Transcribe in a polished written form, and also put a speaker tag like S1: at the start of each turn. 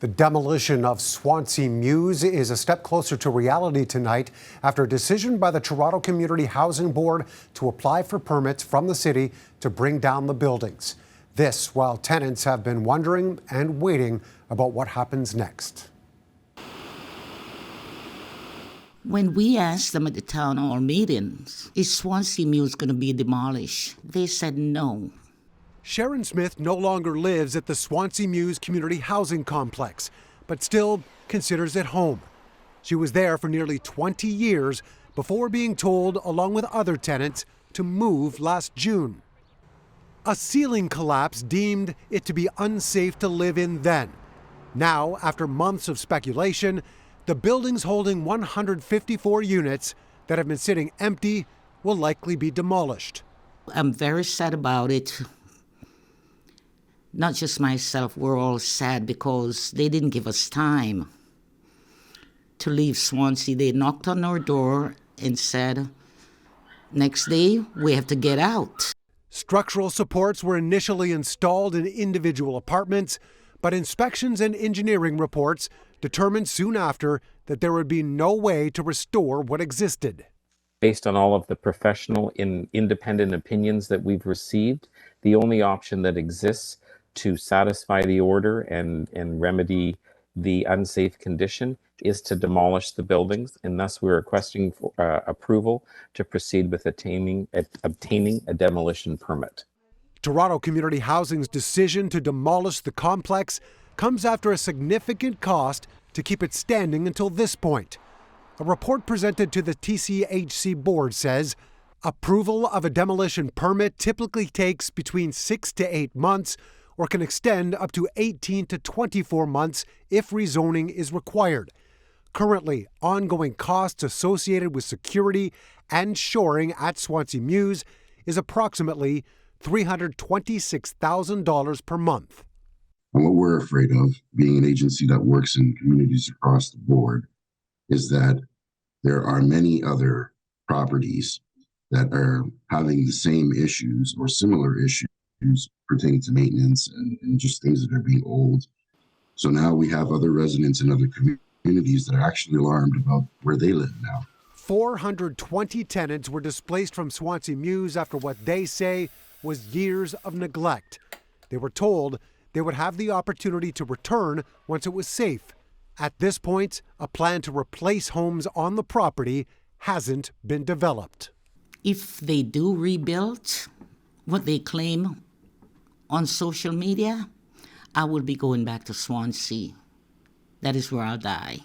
S1: The demolition of Swansea Mews is a step closer to reality tonight after a decision by the Toronto Community Housing Board to apply for permits from the city to bring down the buildings. This while tenants have been wondering and waiting about what happens next.
S2: When we asked them at the town hall meetings, is Swansea Mews going to be demolished? They said no.
S1: Sharon Smith no longer lives at the Swansea Mews Community Housing Complex, but still considers it home. She was there for nearly 20 years before being told, along with other tenants, to move last June. A ceiling collapse deemed it to be unsafe to live in then. Now, after months of speculation, the buildings holding 154 units that have been sitting empty will likely be demolished.
S2: I'm very sad about it. Not just myself, we're all sad because they didn't give us time to leave Swansea. They knocked on our door and said, next day, we have to get out.
S1: Structural supports were initially installed in individual apartments, but inspections and engineering reports determined soon after that there would be no way to restore what existed.
S3: Based on all of the professional and independent opinions that we've received, the only option that exists to satisfy the order and remedy the unsafe condition is to demolish the buildings, and thus we're requesting for, approval to proceed with obtaining a demolition permit.
S1: Toronto Community Housing's decision to demolish the complex comes after a significant cost to keep it standing until this point. A report presented to the TCHC board says approval of a demolition permit typically takes between 6 to 8 months or can extend up to 18 to 24 months if rezoning is required. Currently, ongoing costs associated with security and shoring at Swansea Mews is approximately $326,000 per month.
S4: And what we're afraid of, being an agency that works in communities across the board, is that there are many other properties that are having the same issues or similar issues pertaining to maintenance and just things that are being old. So now we have other residents in other communities that are actually alarmed about where they live now.
S1: 420 tenants were displaced from Swansea Mews after what they say was years of neglect. They were told they would have the opportunity to return once it was safe. At this point, a plan to replace homes on the property hasn't been developed.
S2: If they do rebuild what they claim on social media, I will be going back to Swansea. That is where I'll die.